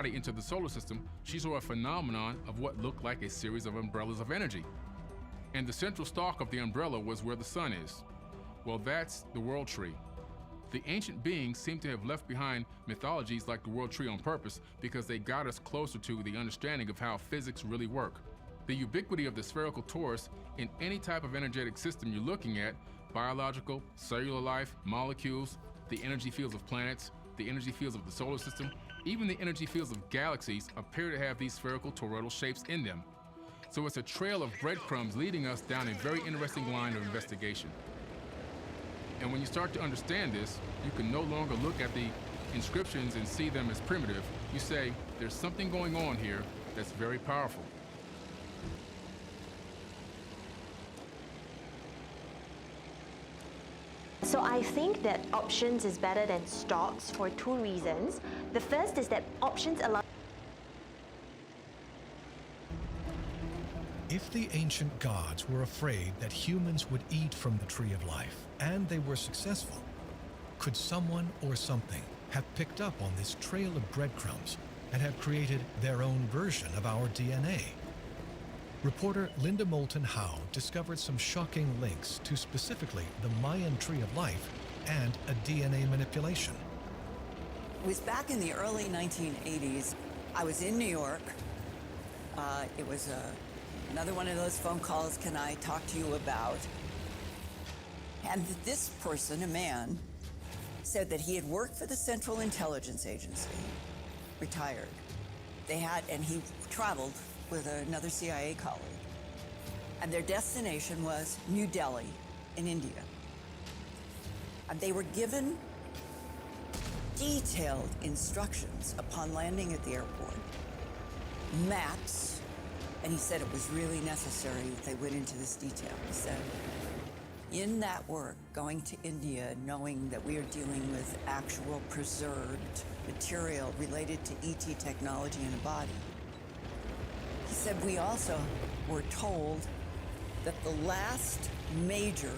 body into the solar system, she saw a phenomenon of what looked like a series of umbrellas of energy. And the central stalk of the umbrella was where the sun is. Well, that's the world tree. The ancient beings seem to have left behind mythologies like the world tree on purpose because they got us closer to the understanding of how physics really work. The ubiquity of the spherical torus in any type of energetic system you're looking at, biological, cellular life, molecules, the energy fields of planets, the energy fields of the solar system, even the energy fields of galaxies appear to have these spherical toroidal shapes in them. So it's a trail of breadcrumbs leading us down a very interesting line of investigation. And when you start to understand this, you can no longer look at the inscriptions and see them as primitive. You say, there's something going on here that's very powerful. So I think that options is better than stocks for two reasons. The first is that options allow. If the ancient gods were afraid that humans would eat from the tree of life, and they were successful, could someone or something have picked up on this trail of breadcrumbs and have created their own version of our DNA? Reporter Linda Moulton Howe discovered some shocking links to specifically the Mayan tree of life and a DNA manipulation. It was back in the early 1980s. I was in New York. It was another one of those phone calls, can I talk to you about? And this person, a man, said that he had worked for the Central Intelligence Agency, retired. And he traveled with another CIA colleague. And their destination was New Delhi in India. And they were given detailed instructions upon landing at the airport, maps, and he said it was really necessary that they went into this detail. He said, in that work, going to India, knowing that we are dealing with actual preserved material related to ET technology in a body, he said, we also were told that the last major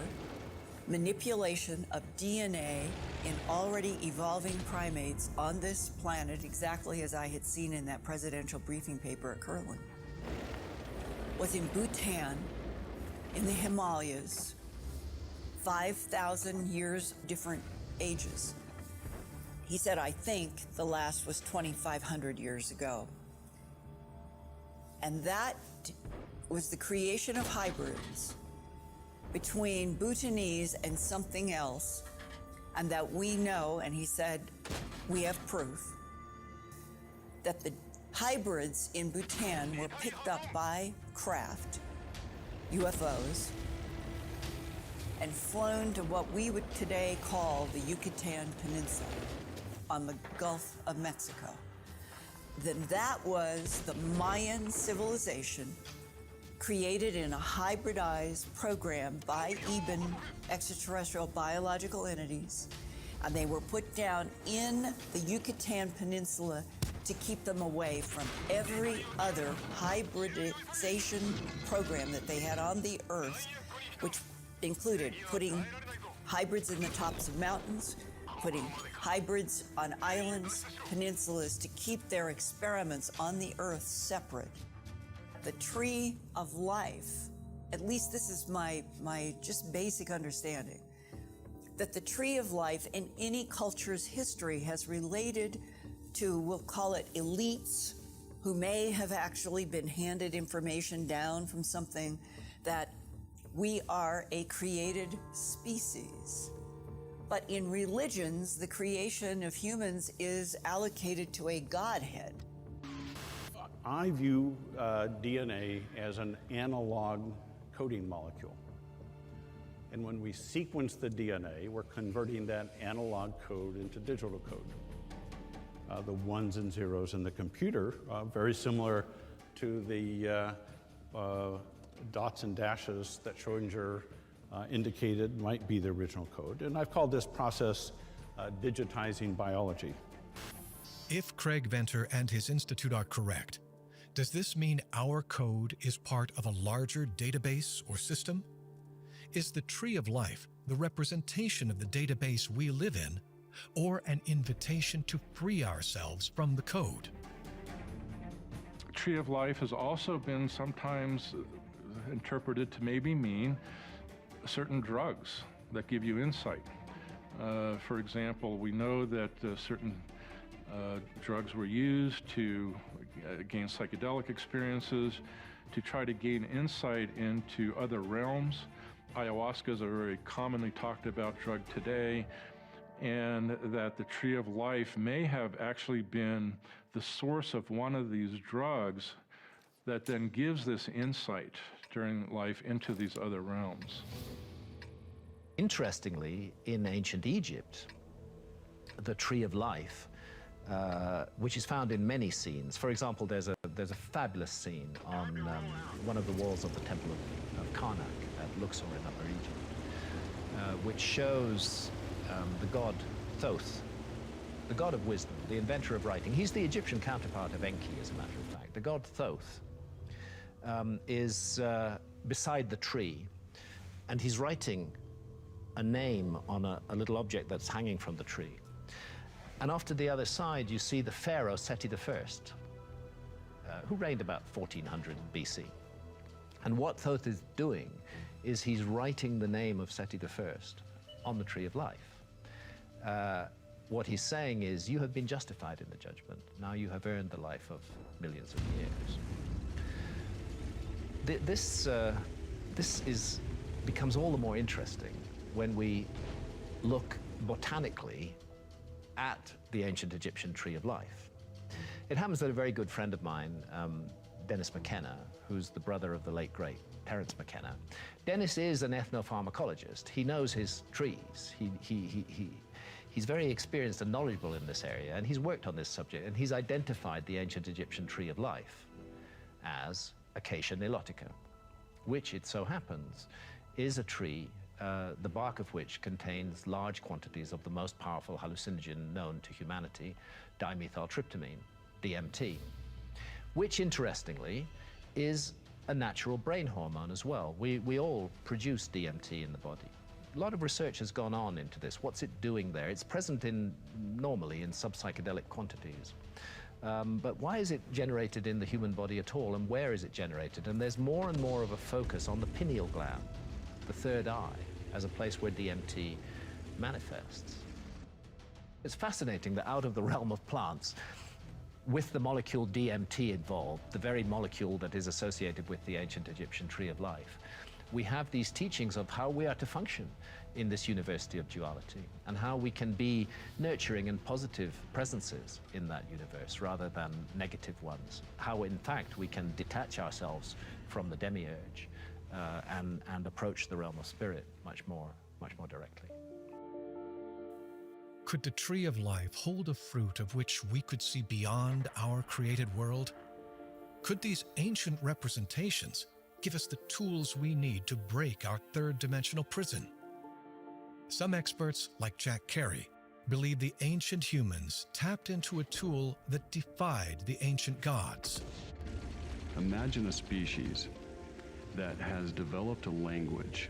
manipulation of DNA in already evolving primates on this planet, exactly as I had seen in that presidential briefing paper at Kurland, was in Bhutan, in the Himalayas, 5,000 years, different ages. He said, I think the last was 2,500 years ago. And that was the creation of hybrids between Bhutanese and something else, and that we know, and he said, we have proof, that the hybrids in Bhutan were picked up by craft, UFOs, and flown to what we would today call the Yucatan Peninsula on the Gulf of Mexico. Then that was the Mayan civilization created in a hybridized program by even extraterrestrial biological entities, and they were put down in the Yucatan Peninsula to keep them away from every other hybridization program that they had on the Earth, which included putting hybrids in the tops of mountains, putting hybrids on islands, peninsulas, to keep their experiments on the Earth separate. The tree of life, at least this is my just basic understanding, that the tree of life in any culture's history has related to, we'll call it elites, who may have actually been handed information down from something, that we are a created species. But in religions, the creation of humans is allocated to a godhead. I view DNA as an analog coding molecule. And when we sequence the DNA, we're converting that analog code into digital code. The ones and zeros in the computer, very similar to the dots and dashes that Schrodinger indicated might be the original code. And I've called this process digitizing biology. If Craig Venter and his institute are correct, does this mean our code is part of a larger database or system? Is the tree of life the representation of the database we live in, or an invitation to free ourselves from the code? tree of life has also been sometimes interpreted to maybe mean certain drugs that give you insight. For example, we know that certain drugs were used to gain psychedelic experiences, to try to gain insight into other realms. Ayahuasca is a very commonly talked about drug today, and that the tree of life may have actually been the source of one of these drugs that then gives this insight during life into these other realms. Interestingly, in ancient Egypt, the tree of life, which is found in many scenes. For example, there's a fabulous scene on one of the walls of the Temple of Karnak at Luxor in Upper Egypt, which shows the god Thoth, the god of wisdom, the inventor of writing. He's the Egyptian counterpart of Enki, as a matter of fact. The god Thoth is beside the tree, and he's writing a name on a little object that's hanging from the tree. And off to the other side, you see the pharaoh Seti I, who reigned about 1400 BC. And what Thoth is doing is he's writing the name of Seti I on the tree of life. What he's saying is, you have been justified in the judgment. Now you have earned the life of millions of years. This becomes all the more interesting when we look botanically at the ancient Egyptian tree of life. It happens that a very good friend of mine, Dennis McKenna, who's the brother of the late great Terence McKenna. Dennis is an ethnopharmacologist. He knows his trees. He's very experienced and knowledgeable in this area, and he's worked on this subject, and he's identified the ancient Egyptian tree of life as Acacia nilotica, which, it so happens, is a tree the bark of which contains large quantities of the most powerful hallucinogen known to humanity, dimethyltryptamine, DMT, which, interestingly, is a natural brain hormone as well. We all produce DMT in the body. A lot of research has gone on into this. What's it doing there? It's present normally in subpsychedelic quantities. But why is it generated in the human body at all, and where is it generated? And there's more and more of a focus on the pineal gland, the third eye, as a place where DMT manifests. It's fascinating that out of the realm of plants, with the molecule DMT involved, the very molecule that is associated with the ancient Egyptian tree of life, we have these teachings of how we are to function in this university of duality, and how we can be nurturing and positive presences in that universe rather than negative ones. How, in fact, we can detach ourselves from the demiurge and approach the realm of spirit much more directly. Could the tree of life hold a fruit of which we could see beyond our created world? Could these ancient representations give us the tools we need to break our third-dimensional prison? Some experts, like Jack Carey, believe the ancient humans tapped into a tool that defied the ancient gods. Imagine a species that has developed a language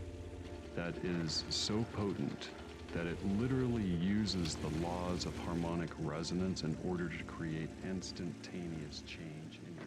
that is so potent that it literally uses the laws of harmonic resonance in order to create instantaneous change in your